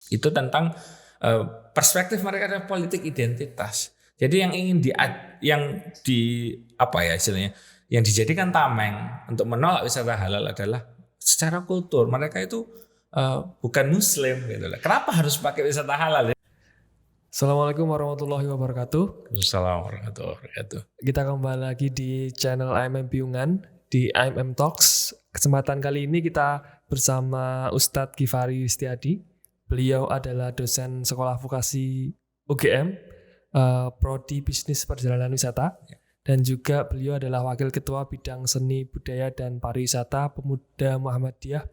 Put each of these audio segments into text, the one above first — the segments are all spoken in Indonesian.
Itu tentang perspektif mereka adalah politik identitas. Jadi yang ingin istilahnya yang dijadikan tameng untuk menolak wisata halal adalah secara kultur mereka itu bukan Muslim gitu lah. Kenapa harus pakai wisata halal? Assalamualaikum warahmatullahi wabarakatuh. Assalamualaikum warahmatullahi wabarakatuh. Kita kembali lagi di channel IMM Piungan di IMM Talks. Kesempatan kali ini kita bersama Ustadz Gifari Wistiadi. Beliau adalah dosen sekolah vokasi UGM, Prodi Bisnis Perjalanan Wisata, dan juga beliau adalah wakil ketua bidang seni budaya dan pariwisata Pemuda Muhammadiyah,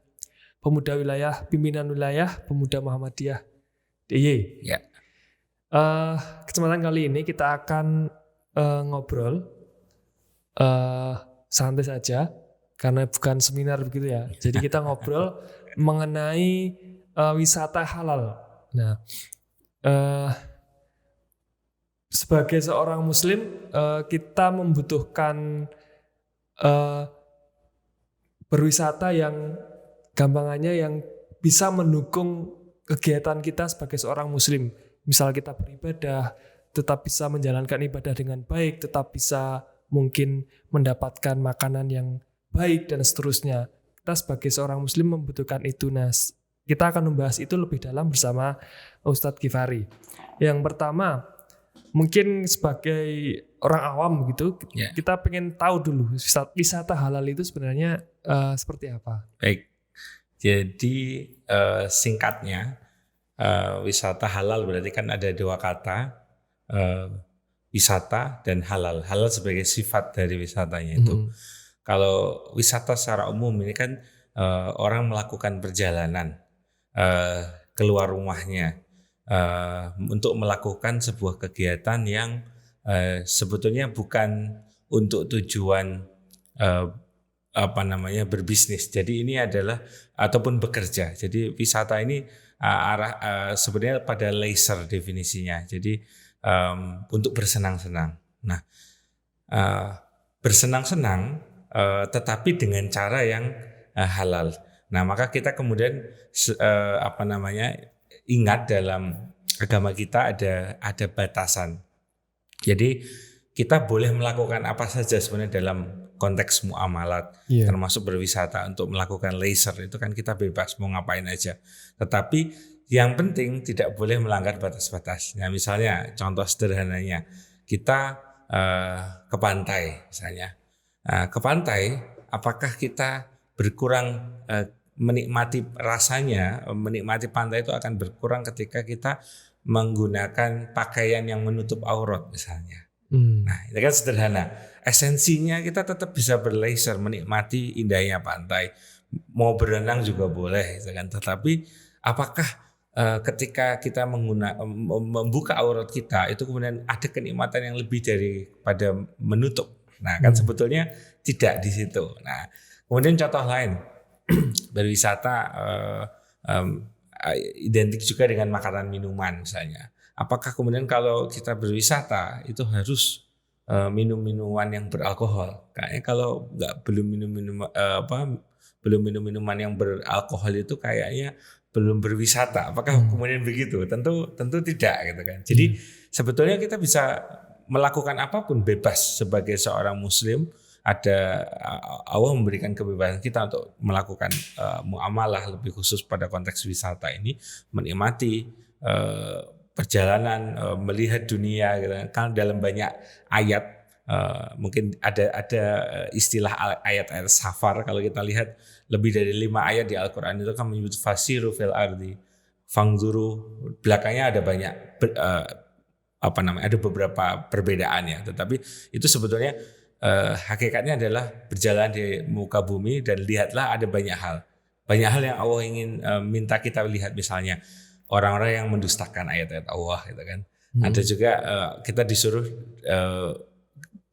Pemuda Wilayah Pimpinan Wilayah Pemuda Muhammadiyah DIY. Ya. Kesempatan kali ini kita akan ngobrol santai saja karena bukan seminar begitu ya. Jadi kita ngobrol mengenai wisata halal. Nah, sebagai seorang Muslim kita membutuhkan berwisata yang gampangannya yang bisa mendukung kegiatan kita sebagai seorang Muslim. Misal kita beribadah, tetap bisa menjalankan ibadah dengan baik, tetap bisa mungkin mendapatkan makanan yang baik dan seterusnya. Kita sebagai seorang Muslim membutuhkan itu. Nah, kita akan membahas itu lebih dalam bersama Ustadz Gifari. Yang pertama, mungkin sebagai orang awam gitu, kita pengen tahu dulu wisata halal itu sebenarnya seperti apa. Baik, jadi singkatnya wisata halal berarti kan ada dua kata, wisata dan halal. Halal sebagai sifat dari wisatanya itu. Kalau wisata secara umum ini kan orang melakukan perjalanan keluar rumahnya untuk melakukan sebuah kegiatan yang sebetulnya bukan untuk tujuan berbisnis. Jadi ini adalah ataupun bekerja. Jadi wisata ini sebenarnya pada leisure definisinya. Jadi untuk bersenang-senang. Nah, bersenang-senang tetapi dengan cara yang halal. Nah, maka kita kemudian ingat dalam agama kita ada batasan. Jadi kita boleh melakukan apa saja sebenarnya dalam konteks muamalat, termasuk berwisata untuk melakukan leisure itu kan kita bebas mau ngapain aja. Tetapi yang penting tidak boleh melanggar batas-batas. Nah, misalnya contoh sederhananya kita ke pantai misalnya. Ke pantai, apakah kita berkurang menikmati rasanya, menikmati pantai itu akan berkurang ketika kita menggunakan pakaian yang menutup aurat misalnya. Nah, itu kan sederhana. Esensinya kita tetap bisa berleisure, menikmati indahnya pantai. Mau berenang juga boleh, kan. Tetapi apakah ketika kita membuka aurat kita itu kemudian ada kenikmatan yang lebih daripada menutup? Nah, kan sebetulnya tidak di situ. Nah, kemudian contoh lain berwisata identik juga dengan makanan minuman misalnya. Apakah kemudian kalau kita berwisata itu harus minum minuman yang beralkohol? Kayaknya kalau belum minum minuman yang beralkohol itu kayaknya belum berwisata. Apakah kemudian begitu? Tentu tidak gitu kan. Jadi sebetulnya kita bisa melakukan apapun bebas sebagai seorang Muslim. Allah memberikan kebebasan kita untuk melakukan muamalah lebih khusus pada konteks wisata ini, menikmati perjalanan, melihat dunia gitu. Kan dalam banyak ayat mungkin ada istilah ayat-ayat safar. Kalau kita lihat lebih dari 5 ayat di Al-Quran itu kan menyebut fasiru fil ardi fangzuru, belakangnya ada banyak ada beberapa perbedaan ya, tetapi itu sebetulnya hakikatnya adalah berjalan di muka bumi dan lihatlah ada banyak hal yang Allah ingin minta kita lihat, misalnya orang-orang yang mendustakan ayat-ayat Allah gitu kan. Ada juga kita disuruh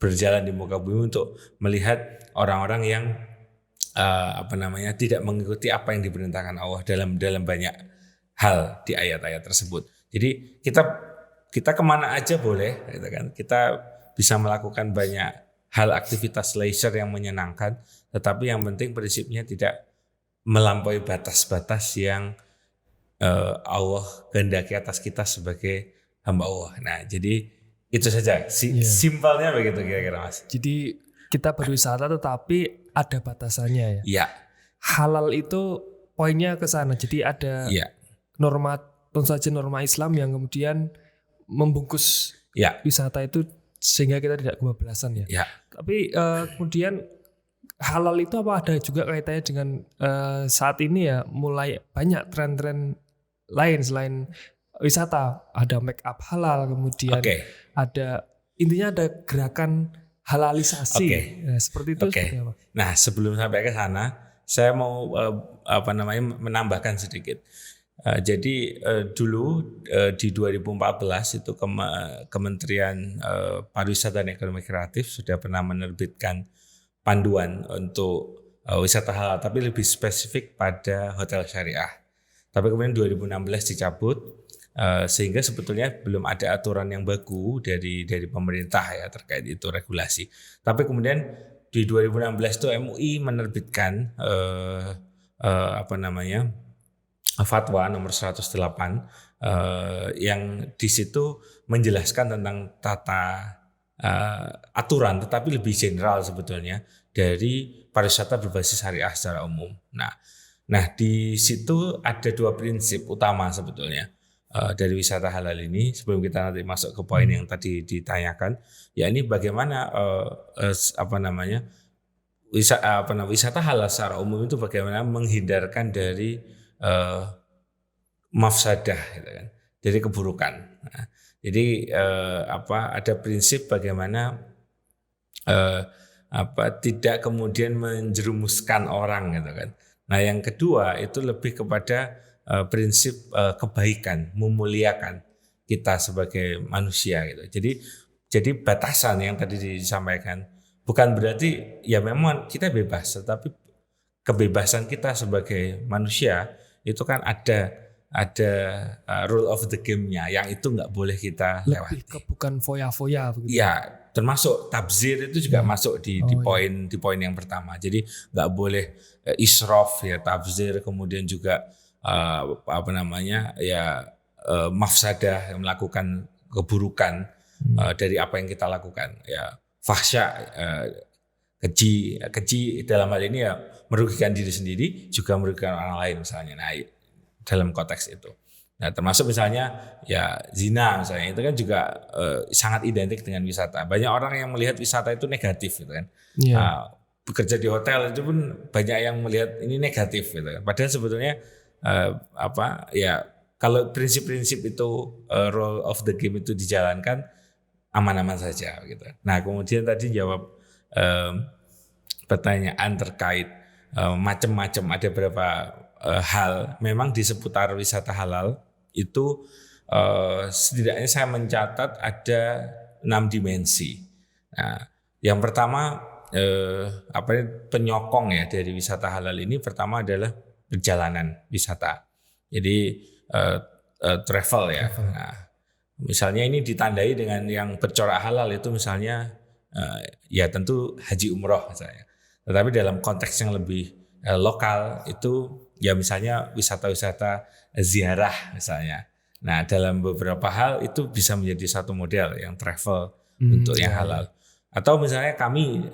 berjalan di muka bumi untuk melihat orang-orang yang tidak mengikuti apa yang diperintahkan Allah dalam banyak hal di ayat-ayat tersebut. Jadi kita kemana aja boleh gitu kan. Kita bisa melakukan banyak hal aktivitas leisure yang menyenangkan, tetapi yang penting prinsipnya tidak melampaui batas-batas yang Allah kehendaki atas kita sebagai hamba Allah. Nah, jadi itu saja. Simpelnya begitu kira-kira, Mas. Jadi kita berwisata tetapi ada batasannya ya. Iya. Halal itu poinnya ke sana. Jadi ada norma, tentu saja norma Islam yang kemudian membungkus wisata itu sehingga kita tidak kebablasan ya. Tapi kemudian halal itu apa ada juga kaitannya dengan saat ini ya mulai banyak tren-tren lain selain wisata. Ada make up halal, kemudian ada intinya ada gerakan halalisasi. Nah, seperti itu. Seperti apa? Nah, sebelum sampai ke sana, saya mau menambahkan sedikit. Jadi dulu di 2014 itu Kementerian Pariwisata dan Ekonomi Kreatif sudah pernah menerbitkan panduan untuk wisata halal, tapi lebih spesifik pada hotel syariah. Tapi kemudian 2016 dicabut, sehingga sebetulnya belum ada aturan yang baku dari pemerintah ya terkait itu regulasi. Tapi kemudian di 2016 itu MUI menerbitkan fatwa nomor 108 yang di situ menjelaskan tentang tata aturan, tetapi lebih general sebetulnya dari pariwisata berbasis syariah secara umum. Nah di situ ada dua prinsip utama sebetulnya dari wisata halal ini. Sebelum kita nanti masuk ke poin yang tadi ditanyakan, ya ini bagaimana wisata halal secara umum itu bagaimana menghindarkan dari mafsadah, gitu kan, dari keburukan. Nah, jadi ada prinsip bagaimana tidak kemudian menjerumuskan orang, gitu kan. Nah, yang kedua itu lebih kepada prinsip kebaikan, memuliakan kita sebagai manusia, gitu. Jadi batasan yang tadi disampaikan bukan berarti ya memang kita bebas, tetapi kebebasan kita sebagai manusia itu kan ada rule of the game-nya yang itu nggak boleh kita lewati. Bukan foya-foya begitu. Ya, termasuk tabzir itu juga masuk di poin yang pertama. Jadi nggak boleh israf ya, tabzir, kemudian juga mafsadah, melakukan keburukan dari apa yang kita lakukan. Ya, fahsya, keji dalam hal ini ya merugikan diri sendiri juga merugikan orang lain misalnya. Nah, dalam konteks itu. Nah, termasuk misalnya ya zina misalnya, itu kan juga sangat identik dengan wisata. Banyak orang yang melihat wisata itu negatif, gitu kan. Bekerja di hotel itu pun banyak yang melihat ini negatif, gitu kan. Padahal sebetulnya kalau prinsip-prinsip itu rule of the game itu dijalankan aman-aman saja, gitu. Nah, kemudian tadi jawab pertanyaan terkait macam-macam, ada berapa hal. Memang di seputar wisata halal itu setidaknya saya mencatat ada 6 dimensi. Nah, yang pertama penyokong ya dari wisata halal ini, pertama adalah perjalanan wisata. Jadi travel ya. Nah, misalnya ini ditandai dengan yang bercorak halal itu misalnya ya tentu haji umroh misalnya. Tetapi dalam konteks yang lebih lokal itu ya misalnya wisata-wisata ziarah misalnya. Nah, dalam beberapa hal itu bisa menjadi satu model yang travel untuk yang halal. Atau misalnya kami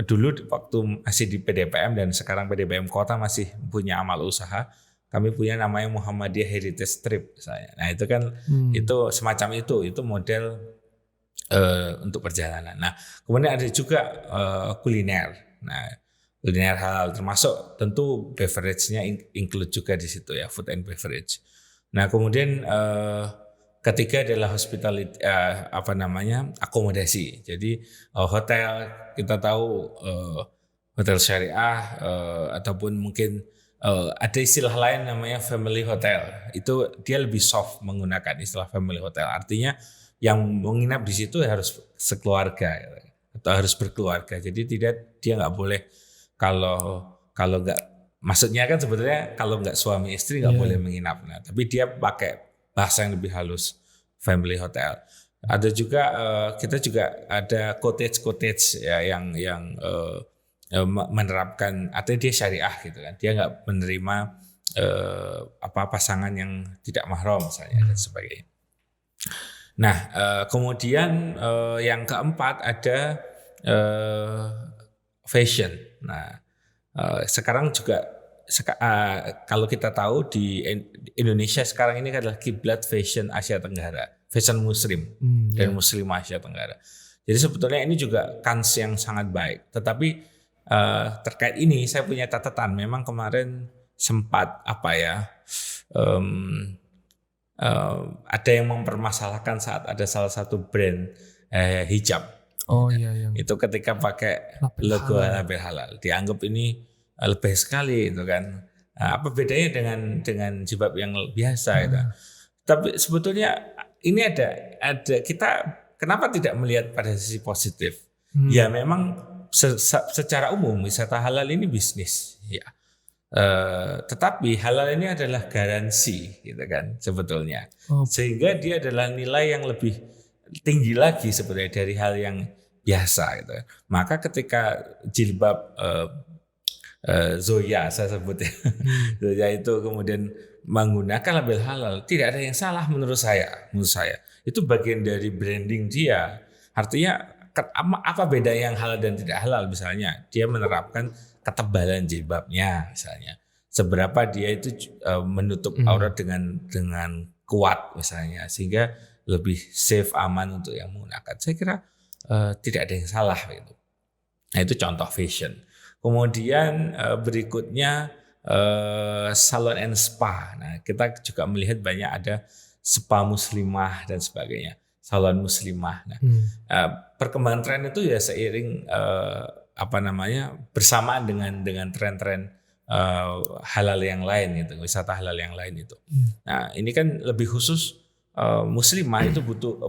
dulu waktu masih di PDPM dan sekarang PDPM Kota masih punya amal usaha, kami punya namanya Muhammadiyah Heritage Trip misalnya. Nah, itu kan itu semacam itu model untuk perjalanan. Nah, kemudian ada juga kuliner. Nah, kuliner halal termasuk tentu beverage-nya include juga di situ ya, food and beverage. Nah, kemudian ketiga adalah hospitality, akomodasi. Jadi hotel, kita tahu hotel syariah ataupun mungkin ada istilah lain namanya family hotel. Itu dia lebih soft menggunakan istilah family hotel. Artinya yang menginap di situ harus sekeluarga atau harus berkeluarga. Jadi dia nggak boleh kalau nggak, maksudnya kan sebetulnya kalau nggak suami istri nggak boleh menginap. Nah, tapi dia pakai bahasa yang lebih halus, family hotel. Ada juga kita juga ada cottage ya yang menerapkan, artinya dia syariah gitu kan. Dia nggak menerima pasangan yang tidak mahram misalnya dan sebagainya. Nah, kemudian yang keempat ada fashion. Nah, sekarang juga kalau kita tahu di Indonesia sekarang ini adalah kiblat fashion Asia Tenggara, fashion Muslim dan Muslimah Asia Tenggara. Jadi sebetulnya ini juga kans yang sangat baik. Tetapi terkait ini saya punya catatan. Memang kemarin sempat ada yang mempermasalahkan saat ada salah satu brand hijab. Oh iya. Itu ketika pakai logo label halal, dianggap ini lebih sekali itu kan. Apa bedanya dengan jilbab yang biasa itu. Tapi sebetulnya ini ada kita kenapa tidak melihat pada sisi positif? Ya memang secara umum wisata halal ini bisnis ya. Tetapi halal ini adalah garansi gitu kan sebetulnya. Sehingga dia adalah nilai yang lebih tinggi lagi sebenarnya dari hal yang biasa gitu. Maka ketika jilbab Zoya saya sebut ya. Zoya itu kemudian menggunakan label halal, tidak ada yang salah menurut saya. Itu bagian dari branding dia. Artinya apa beda yang halal dan tidak halal? Misalnya dia menerapkan ketebalan jilbabnya misalnya. Seberapa dia itu menutup aurat dengan kuat misalnya, sehingga lebih safe, aman untuk yang menggunakan. Saya kira tidak ada yang salah gitu. Nah, itu contoh fashion. Kemudian berikutnya salon and spa. Nah, kita juga melihat banyak ada spa muslimah dan sebagainya, salon muslimah. Nah, perkembangan tren itu ya seiring bersamaan dengan tren-tren halal yang lain gitu, wisata halal yang lain itu. Nah, ini kan lebih khusus muslimah itu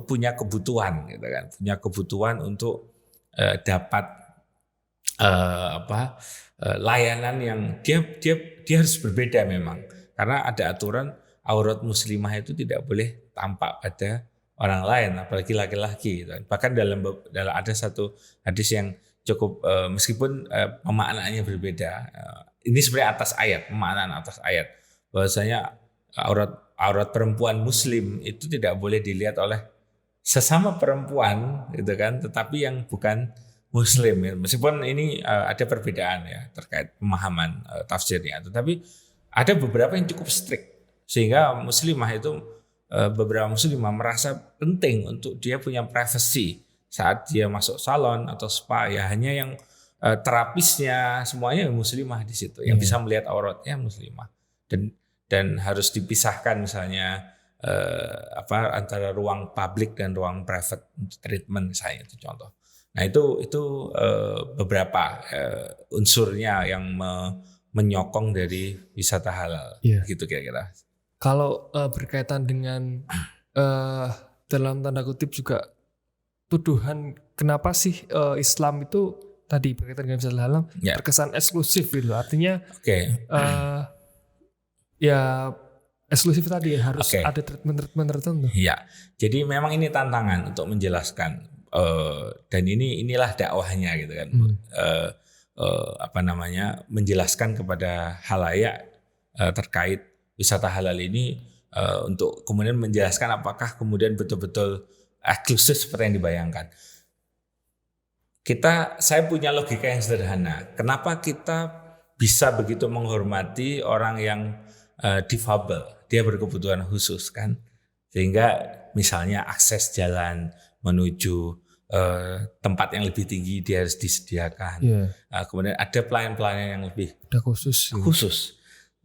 punya kebutuhan gitu kan, punya kebutuhan untuk dapat layanan yang dia harus berbeda memang, karena ada aturan aurat muslimah itu tidak boleh tampak pada orang lain, apalagi laki-laki gitu. Bahkan dalam ada satu hadis yang cukup meskipun pemaknaannya berbeda, ini sebenarnya pemaknaan atas ayat bahwasanya aurat perempuan muslim itu tidak boleh dilihat oleh sesama perempuan gitu kan, tetapi yang bukan muslim ya. Meskipun ini ada perbedaan ya terkait pemahaman tafsirnya, tetapi ada beberapa yang cukup strict sehingga muslimah itu beberapa muslimah merasa penting untuk dia punya privacy saat dia masuk salon atau spa, ya hanya yang terapisnya semuanya muslimah di situ, yang bisa melihat auratnya muslimah, dan harus dipisahkan misalnya antara ruang publik dan ruang private treatment misalnya, itu contoh. Nah itu beberapa unsurnya yang menyokong dari wisata halal, gitu kira-kira. Kalau berkaitan dengan dalam tanda kutip juga tuduhan kenapa sih Islam itu tadi berkaitan dengan wisata halal terkesan eksklusif gitu, artinya ya eksklusif tadi harus ada treatment tertentu. Ya, jadi memang ini tantangan untuk menjelaskan dan inilah dakwahnya gitu kan, menjelaskan kepada halayak terkait wisata halal ini, untuk kemudian menjelaskan apakah kemudian betul-betul eksklusif seperti yang dibayangkan. Saya punya logika yang sederhana. Kenapa kita bisa begitu menghormati orang yang difabel, dia berkebutuhan khusus kan, sehingga misalnya akses jalan menuju tempat yang lebih tinggi dia harus disediakan. Kemudian ada pelayan-pelayan yang lebih khusus.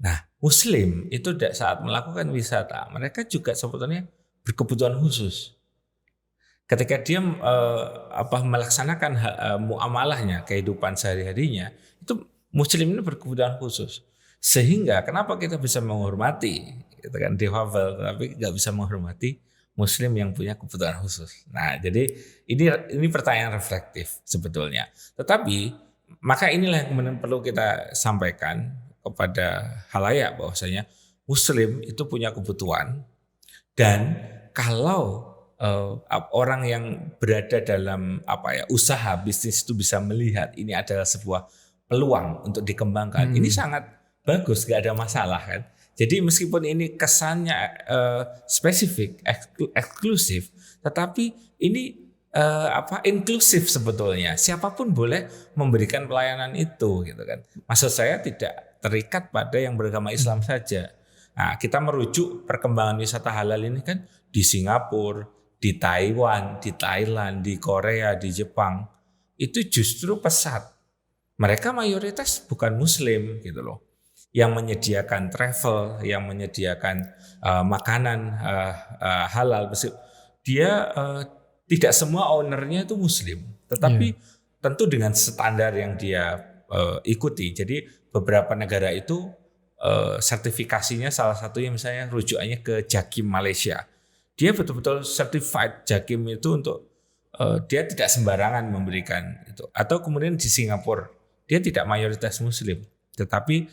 Nah, Muslim itu saat melakukan wisata, mereka juga sebetulnya berkebutuhan khusus. Ketika dia melaksanakan muamalahnya, kehidupan sehari-harinya, itu Muslim ini berkebutuhan khusus. Sehingga kenapa kita bisa menghormati, gitu kan, difabel, tapi nggak bisa menghormati Muslim yang punya kebutuhan khusus. Nah, jadi ini pertanyaan reflektif sebetulnya. Tetapi maka inilah yang kemudian perlu kita sampaikan kepada halayak bahwasanya Muslim itu punya kebutuhan, dan kalau orang yang berada dalam usaha bisnis itu bisa melihat ini adalah sebuah peluang untuk dikembangkan, ini sangat bagus, nggak ada masalah kan. Jadi meskipun ini kesannya spesifik, eksklusif, tetapi ini inklusif sebetulnya. Siapapun boleh memberikan pelayanan itu gitu kan. Maksud saya tidak terikat pada yang beragama Islam saja. Nah, kita merujuk perkembangan wisata halal ini kan di Singapura, di Taiwan, di Thailand, di Korea, di Jepang. Itu justru pesat. Mereka mayoritas bukan Muslim gitu loh. Yang menyediakan travel, yang menyediakan makanan halal, dia tidak semua ownernya itu Muslim, tetapi tentu dengan standar yang dia ikuti. Jadi beberapa negara itu sertifikasinya salah satunya misalnya rujukannya ke Jakim Malaysia. Dia betul-betul certified Jakim itu untuk dia tidak sembarangan memberikan itu. Atau kemudian di Singapura dia tidak mayoritas Muslim, tetapi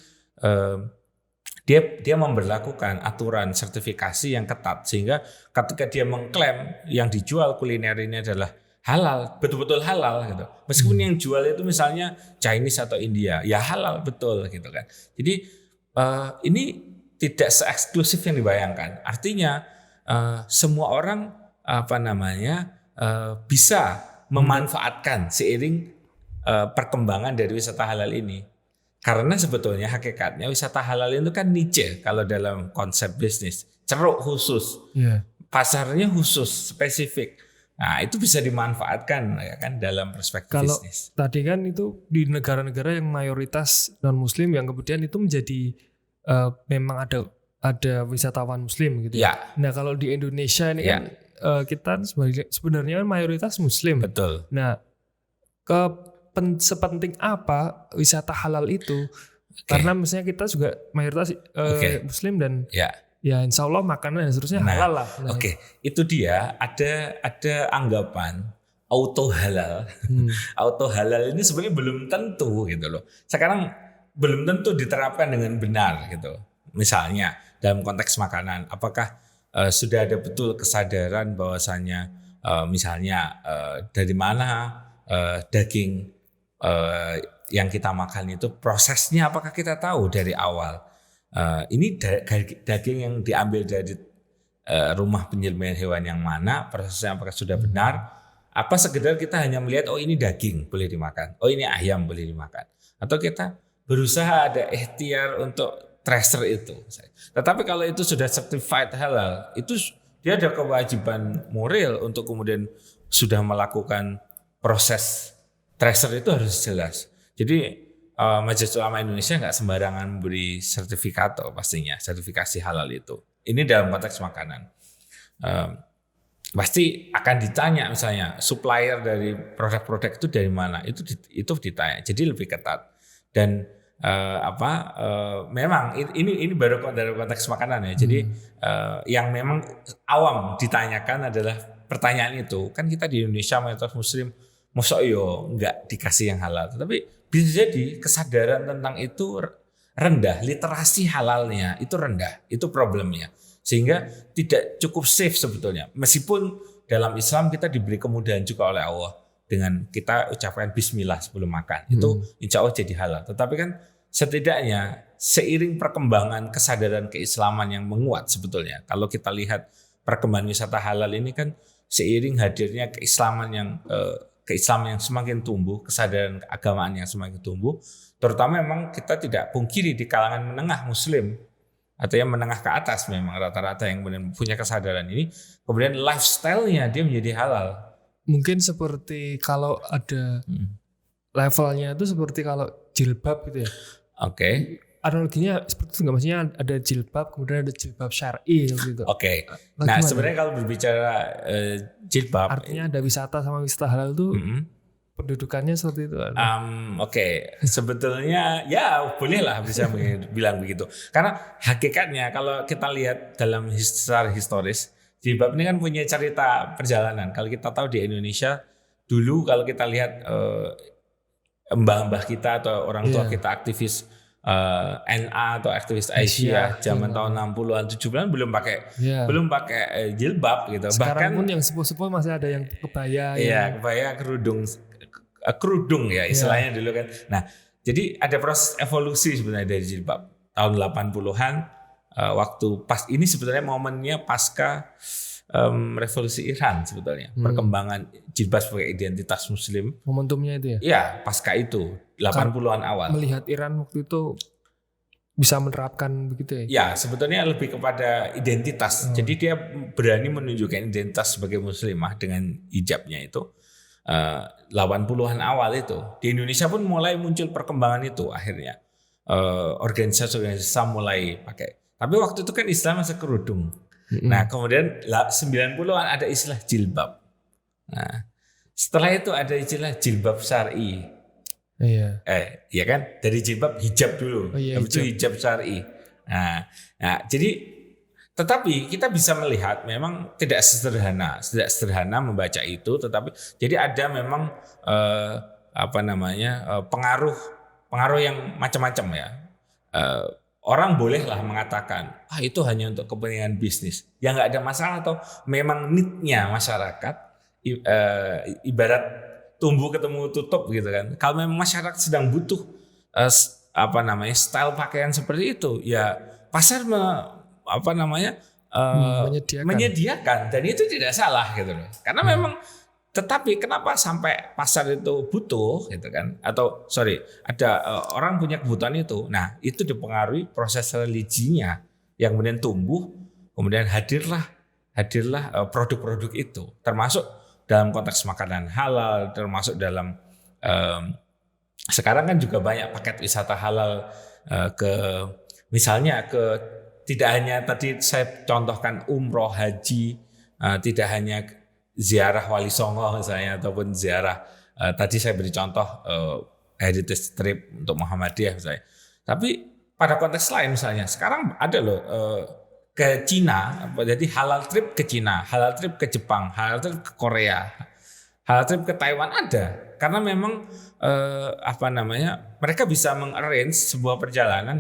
dia memberlakukan aturan sertifikasi yang ketat sehingga ketika dia mengklaim yang dijual kuliner ini adalah halal, betul-betul halal gitu. Meskipun yang jual itu misalnya Chinese atau India, ya halal betul gitu kan. Jadi ini tidak seeksklusif yang dibayangkan. Artinya semua orang bisa memanfaatkan seiring perkembangan dari wisata halal ini. Karena sebetulnya hakikatnya wisata halal itu kan niche kalau dalam konsep bisnis, ceruk khusus, pasarnya khusus, spesifik. Nah itu bisa dimanfaatkan ya kan dalam perspektif bisnis. Kalau tadi kan itu di negara-negara yang mayoritas non Muslim yang kemudian itu menjadi memang ada wisatawan Muslim gitu. Ya. Nah kalau di Indonesia ini kan kita sebenarnya mayoritas Muslim. Betul. Nah sepenting apa wisata halal itu? Karena misalnya kita juga mayoritas Muslim dan ya insya Allah makanan dan seterusnya halal lah. Nah, itu dia ada anggapan auto halal. Auto halal ini sebenarnya belum tentu gitu loh. Sekarang belum tentu diterapkan dengan benar gitu. Misalnya dalam konteks makanan, apakah sudah ada betul kesadaran bahwasannya misalnya dari mana daging yang kita makan itu prosesnya apakah kita tahu dari awal ini daging yang diambil dari rumah penyembelihan hewan yang mana, prosesnya apakah sudah benar, apa sekedar kita hanya melihat oh ini daging boleh dimakan, oh ini ayam boleh dimakan, atau kita berusaha ada ikhtiar untuk tracer itu. Tetapi kalau itu sudah certified halal, itu dia ada kewajiban moral untuk kemudian sudah melakukan proses tracer itu harus jelas. Jadi Majelis Ulama Indonesia nggak sembarangan memberi sertifikat pastinya, sertifikasi halal itu. Ini dalam konteks makanan. Pasti akan ditanya misalnya supplier dari produk-produk itu dari mana, itu ditanya. Jadi lebih ketat. Dan memang ini baru dari konteks makanan ya. Jadi yang memang awam ditanyakan adalah pertanyaan itu. Kan kita di Indonesia mayoritas Muslim, masa yo nggak dikasih yang halal, tapi bisa jadi kesadaran tentang itu rendah, literasi halalnya itu rendah, itu problemnya, sehingga tidak cukup safe sebetulnya. Meskipun dalam Islam kita diberi kemudahan juga oleh Allah dengan kita ucapkan Bismillah sebelum makan, itu insya Allah jadi halal. Tetapi kan setidaknya seiring perkembangan kesadaran keislaman yang menguat sebetulnya, kalau kita lihat perkembangan wisata halal ini kan seiring hadirnya keislaman yang semakin tumbuh, kesadaran keagamaan yang semakin tumbuh, terutama memang kita tidak pungkiri di kalangan menengah Muslim atau yang menengah ke atas memang rata-rata yang punya kesadaran ini, kemudian lifestyle-nya dia menjadi halal. Mungkin seperti kalau ada levelnya itu seperti kalau jilbab gitu ya. Analoginya seperti itu nggak, maksudnya ada jilbab kemudian ada jilbab syar'i gitu. Nah sebenarnya kalau berbicara jilbab, artinya ada wisata sama wisata halal itu pendudukannya seperti itu. Sebetulnya ya bolehlah bisa bilang begitu. Karena hakikatnya kalau kita lihat dalam secara historis, jilbab ini kan punya cerita perjalanan. Kalau kita tahu di Indonesia dulu, kalau kita lihat mbah-mbah kita atau orang tua kita aktivis NA atau aktivis Aisyah zaman tahun 60-an 70-an belum pakai jilbab gitu. Sekarang bahkan pun yang sepuh-sepuh masih ada yang kebaya. Kebaya, kerudung ya istilahnya dulu kan. Nah, jadi ada proses evolusi sebenarnya dari jilbab. tahun 80-an waktu pas ini sebetulnya momennya pasca revolusi Iran sebetulnya. Perkembangan jilbab sebagai identitas muslim. Momentumnya itu ya? Iya, pasca itu 80-an awal. Melihat Iran waktu itu bisa menerapkan begitu ya? Ya, sebetulnya lebih kepada identitas. Jadi dia berani menunjukkan identitas sebagai muslimah dengan hijabnya itu 80-an awal itu. Di Indonesia pun mulai muncul perkembangan itu akhirnya. Organisasi Islam mulai pakai. Tapi waktu itu kan Islam masih kerudung. Nah, kemudian 90-an ada istilah jilbab. Nah, setelah itu ada istilah jilbab syar'i. Iya. Ya kan, dari jilbab hijab dulu, habis itu hijab syar'i. Nah, jadi tetapi kita bisa melihat memang tidak sederhana membaca itu, tetapi jadi ada memang pengaruh yang macam-macam ya. Orang bolehlah mengatakan, itu hanya untuk kepentingan bisnis, yang nggak ada masalah atau memang need-nya masyarakat, ibarat tumbuh ketemu tutup gitu kan. Kalau memang masyarakat sedang butuh style pakaian seperti itu, ya pasar menyediakan dan itu tidak salah gitu loh. Karena memang tetapi kenapa sampai pasar itu butuh gitu kan? Atau ada orang punya kebutuhan itu. Nah, itu dipengaruhi proses religinya yang kemudian tumbuh, kemudian hadirlah produk-produk itu, termasuk dalam konteks makanan halal, termasuk dalam sekarang kan juga banyak paket wisata halal misalnya tidak hanya tadi saya contohkan umroh, haji, tidak hanya ziarah Wali Songo misalnya ataupun ziarah tadi saya beri contoh heritage trip untuk Muhammadiyah misalnya. Tapi pada konteks lain misalnya sekarang ada loh ke Cina, jadi halal trip ke Cina, halal trip ke Jepang, halal trip ke Korea, halal trip ke Taiwan ada, karena memang mereka bisa mengarrange sebuah perjalanan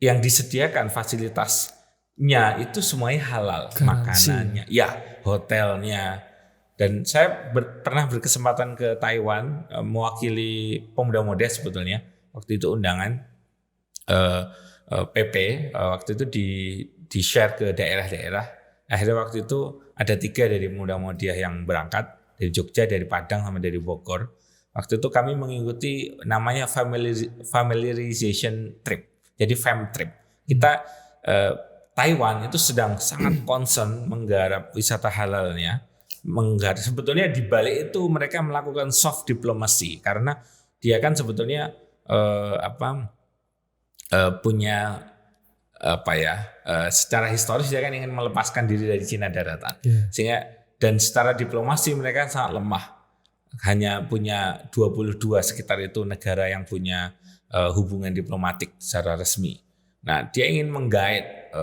yang disediakan fasilitasnya itu semuanya halal, makanannya, ya hotelnya, dan saya pernah berkesempatan ke Taiwan mewakili pemuda muda sebetulnya waktu itu undangan. PP waktu itu di share ke daerah-daerah. Akhirnya waktu itu ada 3 dari muda-mudia yang berangkat dari Jogja, dari Padang, sama dari Bogor. Waktu itu kami mengikuti namanya familiarization trip. Jadi fam trip. Kita Taiwan itu sedang sangat concern menggarap wisata halalnya. Sebetulnya di balik itu mereka melakukan soft diplomacy karena dia kan sebetulnya punya secara historis dia kan ingin melepaskan diri dari Cina daratan, sehingga dan secara diplomasi mereka sangat lemah, hanya punya 22 sekitar itu negara yang punya hubungan diplomatik secara resmi. Nah, dia ingin menggait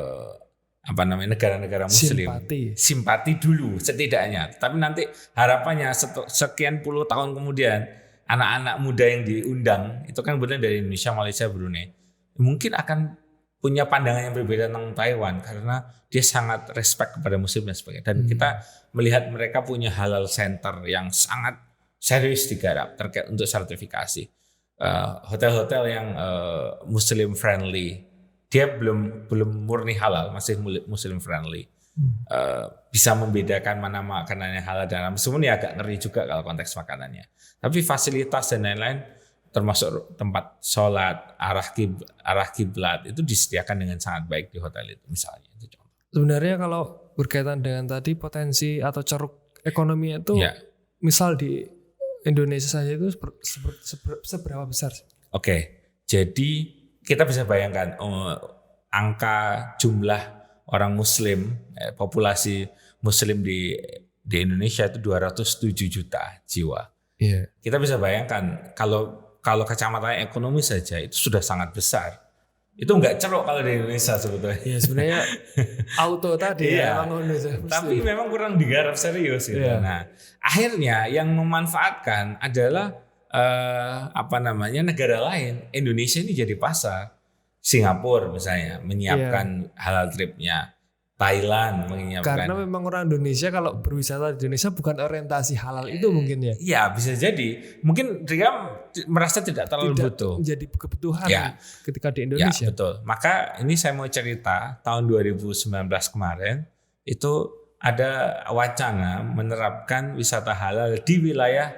negara-negara Muslim simpati dulu setidaknya, tapi nanti harapannya sekian puluh tahun kemudian anak-anak muda yang diundang itu kan kemudian dari Indonesia, Malaysia, Brunei mungkin akan punya pandangan yang berbeda tentang Taiwan karena dia sangat respect kepada Muslim dan sebagainya. Dan kita melihat mereka punya halal center yang sangat serius digarap terkait untuk sertifikasi. Hotel-hotel yang Muslim friendly, dia belum murni halal, masih Muslim friendly. Bisa membedakan mana makanan yang halal dan haram. Sebenarnya agak ngeri juga kalau konteks makanannya. Tapi fasilitas dan lain-lain termasuk tempat sholat, arah kiblat itu disediakan dengan sangat baik di hotel itu misalnya. Itu contoh. Sebenarnya kalau berkaitan dengan tadi potensi atau ceruk ekonomi itu, misal di Indonesia saja itu seberapa besar? Oke, jadi kita bisa bayangkan angka jumlah orang Muslim, populasi Muslim di Indonesia itu 207 juta jiwa. Kita bisa bayangkan kalau kacamata ekonomi saja itu sudah sangat besar. Itu enggak ceruk kalau di Indonesia sebetulnya. Ya sebenarnya auto tadi tapi memang kurang digarap serius gitu. Nah, akhirnya yang memanfaatkan adalah negara lain. Indonesia ini jadi pasar. Singapura misalnya menyiapkan halal tripnya. Thailand menyiapkan. Karena memang orang Indonesia kalau berwisata di Indonesia bukan orientasi halal itu mungkin ya. Iya bisa jadi. Mungkin dia merasa tidak terlalu butuh. Menjadi kebutuhan ketika di Ya Indonesia. betul. Maka ini saya mau cerita tahun 2019 kemarin itu ada wacana menerapkan wisata halal di wilayah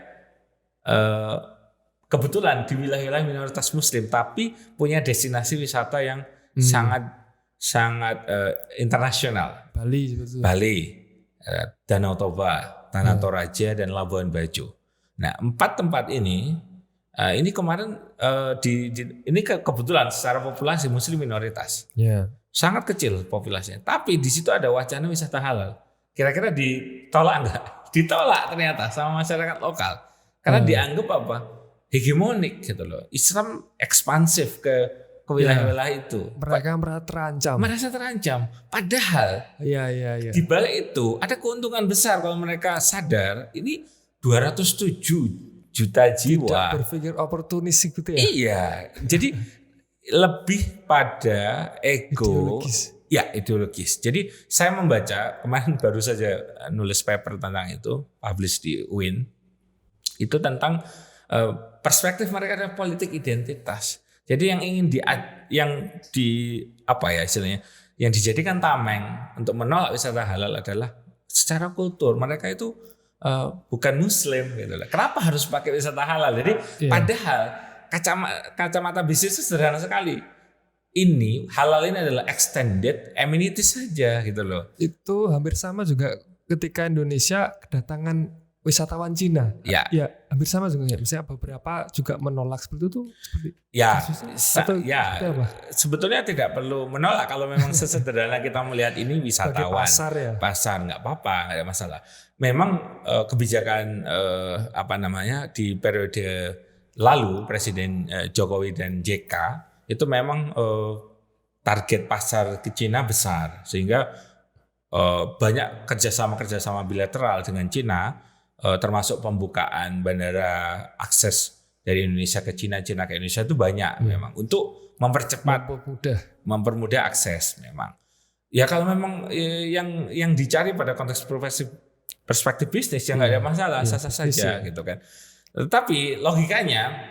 kebetulan di wilayah minoritas Muslim tapi punya destinasi wisata yang sangat internasional. Bali, Danau Toba, Tanah Toraja dan Labuan Bajo. Nah 4 tempat ini kemarin ini kebetulan secara populasi Muslim minoritas, sangat kecil populasinya. Tapi di situ ada wacana wisata halal. Kira-kira ditolak enggak? Ditolak ternyata sama masyarakat lokal karena dianggap apa? Hegemonik gitu loh. Islam ekspansif ke wilayah-wilayah itu. Mereka merasa terancam. Padahal di balik itu ada keuntungan besar kalau mereka sadar ini 207 juta jiwa. Tidak berpikir oportunis gitu ya. Iya. Jadi lebih pada ego. Ideologis. Jadi saya membaca kemarin baru saja nulis paper tentang itu, publish di UIN. Itu tentang perspektif mereka adalah politik identitas. Jadi yang dijadikan tameng untuk menolak wisata halal adalah secara kultur mereka itu bukan Muslim gitu lah. Kenapa harus pakai wisata halal? Jadi padahal kacamata bisnis itu sederhana sekali. Ini halal ini adalah extended amenities saja gitu loh. Itu hampir sama juga ketika Indonesia kedatangan wisatawan Cina, ya hampir sama juga. Misalnya beberapa juga menolak seperti itu. Sebetulnya tidak perlu menolak kalau memang sesederhana kita melihat ini wisatawan. Pasar nggak apa-apa, nggak ada masalah. Memang kebijakan di periode lalu Presiden Jokowi dan JK itu memang target pasar ke Cina besar sehingga banyak kerjasama bilateral dengan Cina. Termasuk pembukaan bandara akses dari Indonesia ke Cina ke Indonesia itu banyak memang untuk mempermudah akses memang. Ya kalau memang yang dicari pada konteks perspektif bisnis yang nggak ada masalah, sah-sah saja gitu kan. Tetapi logikanya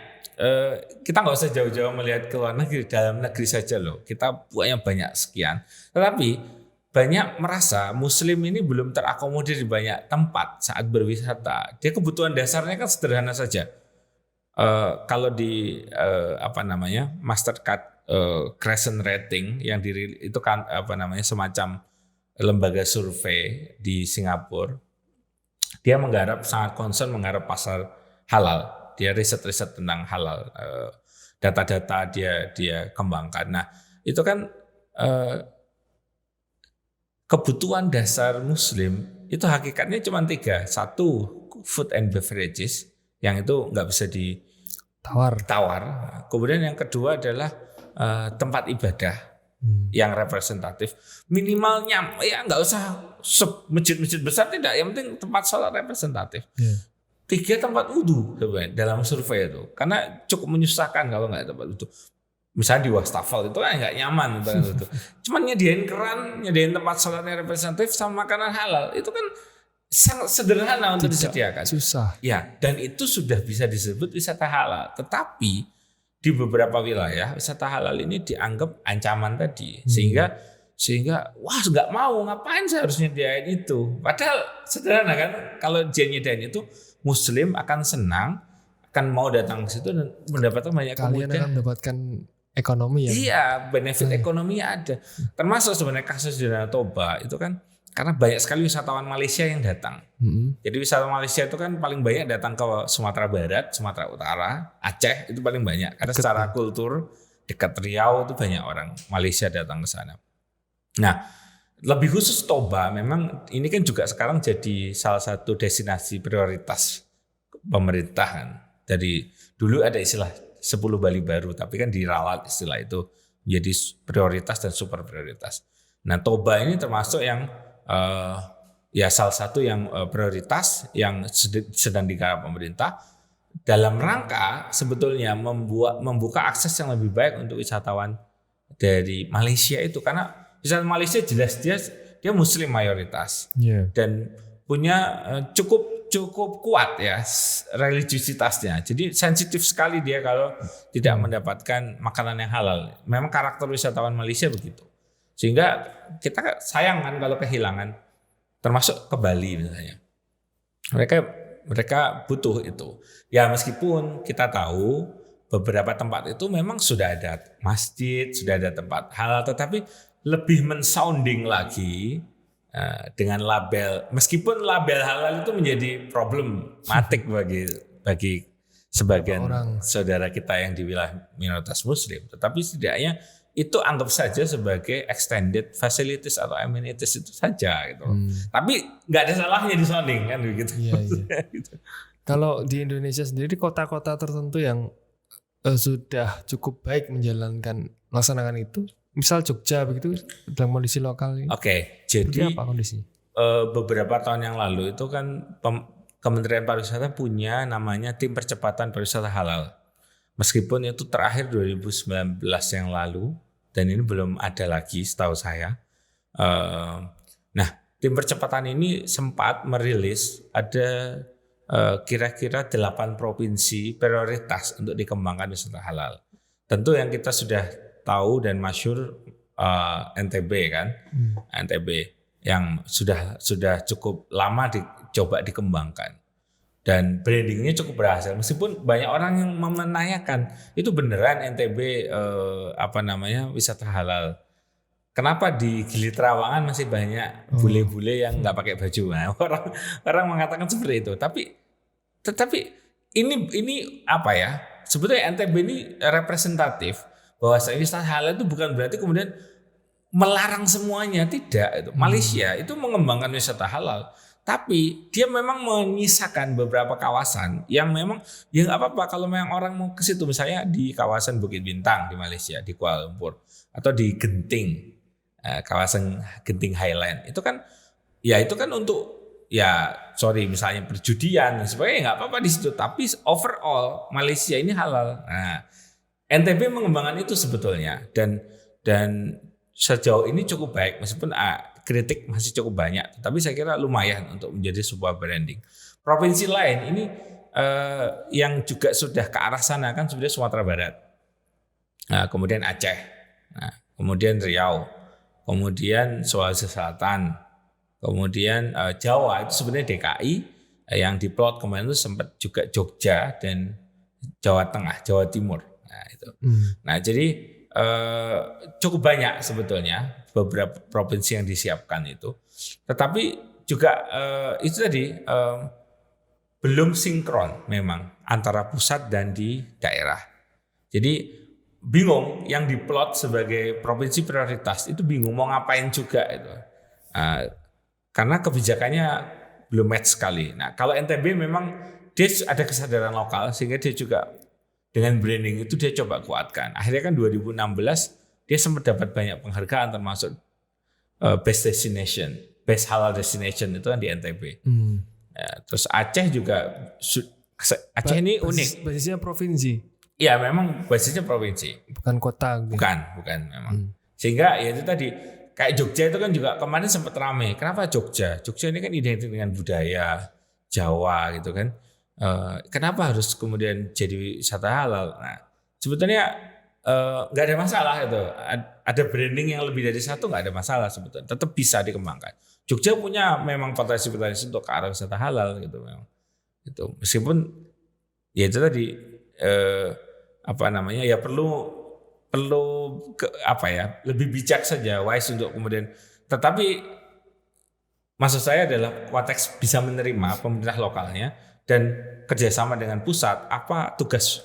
kita nggak usah jauh-jauh melihat ke luar negeri, dalam negeri saja loh. Kita punya banyak sekian. Tetapi banyak merasa Muslim ini belum terakomodir di banyak tempat saat berwisata. Dia kebutuhan dasarnya kan sederhana saja. Kalau di Mastercard Crescent Rating yang itu kan semacam lembaga survei di Singapura. Dia sangat concern menggarap pasar halal. Dia riset tentang halal. Data-data dia kembangkan. Nah, itu kan kebutuhan dasar Muslim itu hakikatnya cuma 3. 1, food and beverages yang itu nggak bisa ditawar. Kemudian yang kedua adalah tempat ibadah yang representatif. Minimalnya nggak usah masjid-masjid besar, tidak. Yang penting tempat sholat representatif. 3, tempat wudhu dalam survei itu. Karena cukup menyusahkan kalau nggak tempat wudhu. Misalnya di wastafel itu kan nggak nyaman itu. Cuman nyediain keran, nyediain tempat sholatnya representatif sama makanan halal itu kan sangat sederhana untuk disediakan. Susah. Ya, dan itu sudah bisa disebut wisata halal. Tetapi di beberapa wilayah wisata halal ini dianggap ancaman tadi, sehingga nggak mau, ngapain saya harus nyediain itu. Padahal sederhana kan, kalau dia nyediain itu Muslim akan senang, akan mau datang ke situ dan mendapatkan banyak kemudahan. Kalian akan mendapatkan ekonomi ya. Iya, benefit ekonominya ada. Termasuk sebenarnya kasus di Danau Toba itu kan karena banyak sekali wisatawan Malaysia yang datang. Jadi wisatawan Malaysia itu kan paling banyak datang ke Sumatera Barat, Sumatera Utara, Aceh itu paling banyak. Karena secara kultur dekat Riau itu banyak orang Malaysia datang ke sana. Nah, lebih khusus Toba memang ini kan juga sekarang jadi salah satu destinasi prioritas pemerintah kan. Jadi dulu ada istilah 10 Bali baru, tapi kan diralat istilah itu menjadi prioritas dan super prioritas. Nah, Toba ini termasuk yang salah satu yang prioritas yang sedang digarap pemerintah dalam rangka sebetulnya membuka akses yang lebih baik untuk wisatawan dari Malaysia itu, karena wisatawan Malaysia jelas dia Muslim mayoritas dan punya cukup kuat ya religiusitasnya. Jadi sensitif sekali dia kalau tidak mendapatkan makanan yang halal. Memang karakter wisatawan Malaysia begitu. Sehingga kita sayang kan kalau kehilangan, termasuk ke Bali misalnya. Mereka butuh itu. Ya meskipun kita tahu beberapa tempat itu memang sudah ada masjid, sudah ada tempat halal, tetapi lebih mensounding lagi dengan label. Meskipun label halal itu menjadi problematik bagi sebagian saudara kita yang di wilayah minoritas Muslim, tetapi setidaknya itu anggap saja sebagai extended facilities atau amenities itu saja gitu. Tapi nggak ada salahnya di sounding kan begitu. Iya. Gitu. Kalau di Indonesia sendiri kota-kota tertentu yang sudah cukup baik melaksanakan itu, misal Jogja begitu dalam kondisi lokal ini. Oke, jadi apa kondisinya? Beberapa tahun yang lalu itu kan Kementerian Pariwisata punya namanya Tim Percepatan Pariwisata Halal. Meskipun itu terakhir 2019 yang lalu dan ini belum ada lagi setahu saya. Nah, tim percepatan ini sempat merilis ada kira-kira 8 provinsi prioritas untuk dikembangkan wisata halal. Tentu yang kita sudah tahu dan masyhur NTB kan, NTB yang sudah cukup lama dicoba dikembangkan dan brandingnya cukup berhasil. Meskipun banyak orang yang menanyakan itu beneran NTB wisata halal. Kenapa di Gili Trawangan masih banyak bule-bule yang nggak pakai baju? Nah, orang mengatakan seperti itu. Tetapi ini apa ya? Sebetulnya NTB ini representatif bahwa wisata halal itu bukan berarti kemudian melarang semuanya, tidak. Malaysia itu mengembangkan wisata halal, tapi dia memang menyisakan beberapa kawasan yang memang ya nggak apa-apa kalau memang orang mau ke situ, misalnya di kawasan Bukit Bintang di Malaysia, di Kuala Lumpur, atau di Genting, kawasan Genting Highland. Itu kan untuk misalnya perjudian dan sebagainya, nggak apa-apa di situ. Tapi overall Malaysia ini halal. Nah, NTB mengembangkan itu sebetulnya dan sejauh ini cukup baik, meskipun kritik masih cukup banyak, tapi saya kira lumayan untuk menjadi sebuah branding. Provinsi lain ini yang juga sudah ke arah sana kan sebenarnya Sumatera Barat, kemudian Aceh, kemudian Riau, kemudian Sulawesi Selatan, kemudian Jawa itu sebenarnya DKI yang diplot kemarin itu sempat juga Jogja dan Jawa Tengah, Jawa Timur. Nah itu. Nah jadi cukup banyak sebetulnya beberapa provinsi yang disiapkan itu, tetapi juga itu tadi belum sinkron memang antara pusat dan di daerah. Jadi bingung yang diplot sebagai provinsi prioritas itu bingung mau ngapain juga itu, karena kebijakannya belum match sekali. Nah kalau NTB memang dia ada kesadaran lokal sehingga dia juga dengan branding itu dia coba kuatkan. Akhirnya kan 2016 dia sempat dapat banyak penghargaan termasuk best destination, best halal destination itu kan di NTB. Ya, terus Aceh juga, Aceh ini unik. Basisnya provinsi. Iya memang basisnya provinsi. Bukan kota. Bukan memang. Sehingga ya itu tadi kayak Jogja itu kan juga kemarin sempat ramai. Kenapa Jogja? Jogja ini kan identik dengan budaya Jawa gitu kan. Kenapa harus kemudian jadi wisata halal? Nah, sebetulnya nggak ada masalah itu. Ada branding yang lebih dari satu nggak ada masalah sebetulnya. Tetap bisa dikembangkan. Jogja punya memang potensi-potensi untuk ke arah wisata halal gitu memang. Itu meskipun ya itu tadi ya perlu lebih bijak saja, wise untuk kemudian. Tetapi maksud saya adalah konteks bisa menerima pemerintah lokalnya dan kerjasama dengan pusat, apa tugas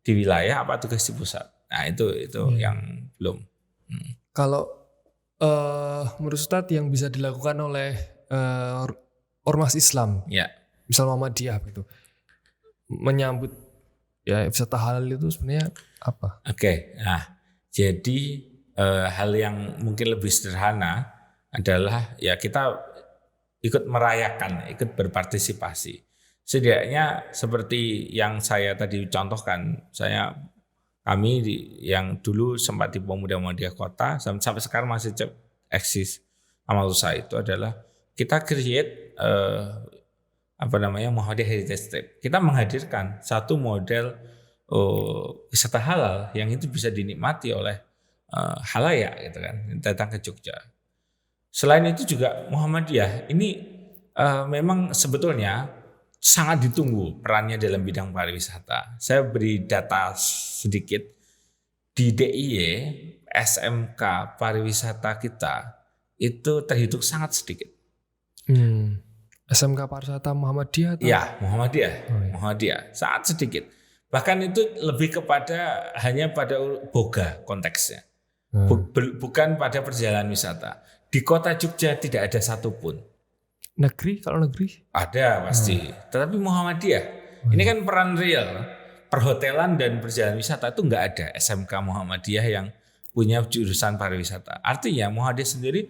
di wilayah, apa tugas di pusat. Nah itu yang belum. Kalau menurut Ustadz yang bisa dilakukan oleh ormas Islam, misal Muhammadiyah gitu, menyambut wisata halal itu sebenarnya apa? Oke, nah jadi hal yang mungkin lebih sederhana adalah ya kita ikut merayakan, ikut berpartisipasi. Setidaknya seperti yang saya tadi contohkan, kami yang dulu sempat di Pemuda Muhammadiyah Kota sampai sekarang masih eksis. amal usaha itu adalah kita create Muhammadiyah Heritage Trip. Kita menghadirkan satu model wisata halal yang itu bisa dinikmati oleh halayak gitu kan, datang ke Jogja. Selain itu juga Muhammadiyah ini memang sebetulnya sangat ditunggu perannya dalam bidang pariwisata. Saya beri data sedikit. Di DIY SMK pariwisata kita itu terhitung sangat sedikit. SMK pariwisata Muhammadiyah? Ya, Muhammadiyah sangat sedikit. Bahkan itu lebih kepada hanya pada boga konteksnya, bukan pada perjalanan wisata. Di kota Jogja tidak ada satupun. Negeri, kalau negeri? Ada pasti. Tetapi Muhammadiyah, ini kan peran real. Perhotelan dan perjalanan wisata itu nggak ada SMK Muhammadiyah yang punya jurusan pariwisata. Artinya Muhammadiyah sendiri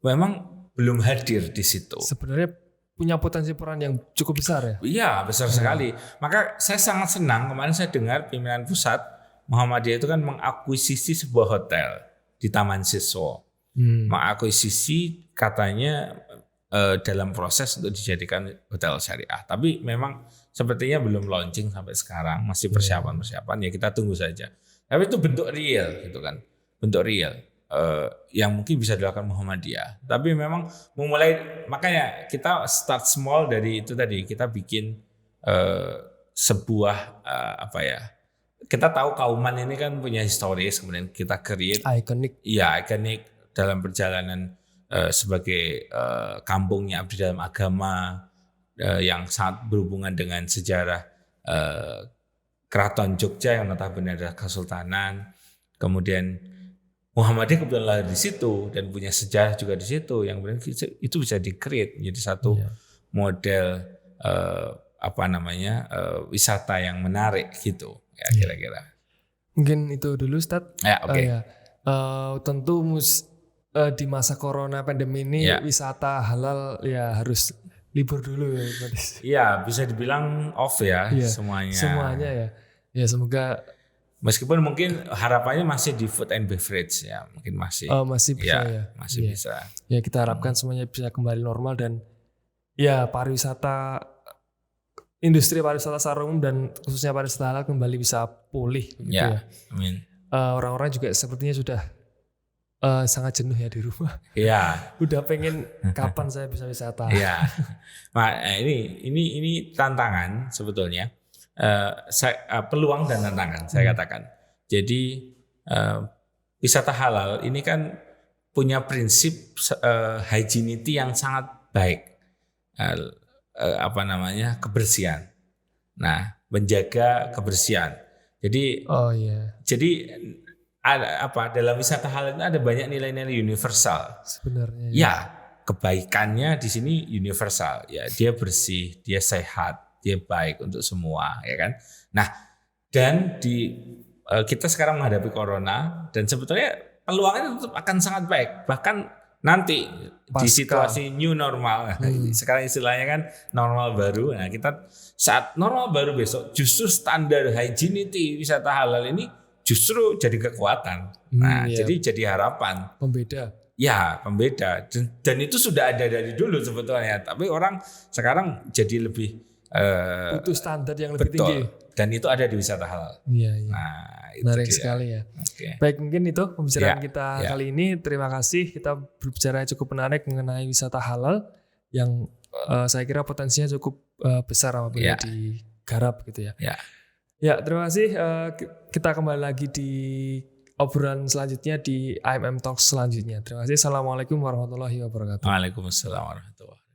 memang belum hadir di situ. Sebenarnya punya potensi peran yang cukup besar ya? Iya, besar sekali. Maka saya sangat senang kemarin saya dengar pimpinan pusat Muhammadiyah itu kan mengakuisisi sebuah hotel di Taman Siswa. Mengakuisisi katanya dalam proses untuk dijadikan hotel syariah. Tapi memang sepertinya belum launching sampai sekarang, masih persiapan-persiapan, ya kita tunggu saja. Tapi itu bentuk real gitu kan. Bentuk real yang mungkin bisa dilakukan Muhammadiyah. Tapi memang memulai, makanya kita start small dari itu tadi, kita bikin sebuah kita tahu Kauman ini kan punya historis, kemudian kita create ikonik. Iya, ikonik dalam perjalanan sebagai kampungnya abdi dalam agama yang sangat berhubungan dengan sejarah Keraton Jogja yang notabene adalah Kesultanan. Kemudian Muhammadiyah kebetulan lahir di situ dan punya sejarah juga di situ, yang kemudian itu bisa di-create menjadi satu model wisata yang menarik gitu ya kira-kira. Mungkin itu dulu Ustadz. Ya, oke. Tentu di masa corona pandemi ini wisata halal ya harus libur dulu ya. Iya, bisa dibilang off ya semuanya. Semuanya ya. Ya semoga, meskipun mungkin harapannya masih di food and beverage ya, mungkin masih. Masih bisa ya. Masih bisa. Ya kita harapkan semuanya bisa kembali normal dan ya pariwisata, industri pariwisata secara umum dan khususnya pariwisata halal kembali bisa pulih gitu ya. Amin. Orang-orang juga sepertinya sudah sangat jenuh ya di rumah. Iya. Udah pengen kapan saya bisa wisata. Iya. Nah, ini tantangan sebetulnya. Peluang dan tantangan saya katakan. Jadi wisata halal ini kan punya prinsip hygienity yang sangat baik. Kebersihan. Nah, menjaga kebersihan. Jadi jadi dalam wisata halal itu ada banyak nilai-nilai universal sebenarnya. Ya, kebaikannya di sini universal. Ya, dia bersih, dia sehat, dia baik untuk semua, ya kan. Nah, dan kita sekarang menghadapi corona dan sebetulnya peluangnya tetap akan sangat baik. Bahkan nanti di situasi new normal, sekarang istilahnya kan normal baru. Nah, kita saat normal baru besok justru standar hygienity wisata halal ini justru jadi kekuatan. Nah, jadi harapan. Pembeda. Ya, pembeda. Dan itu sudah ada dari dulu sebetulnya. Tapi orang sekarang jadi lebih butuh standar yang lebih tinggi. Dan itu ada di wisata halal. Iya. Nah, itu menarik sekali ya. Baik, mungkin itu pembicaraan kita kali ini. Terima kasih. Kita berbicara cukup menarik mengenai wisata halal yang saya kira potensinya cukup besar apabila digarap gitu ya. Ya, terima kasih. Kita kembali lagi di obrolan selanjutnya di IMM Talks selanjutnya. Terima kasih. Assalamualaikum warahmatullahi wabarakatuh. Waalaikumsalam warahmatullahi wabarakatuh.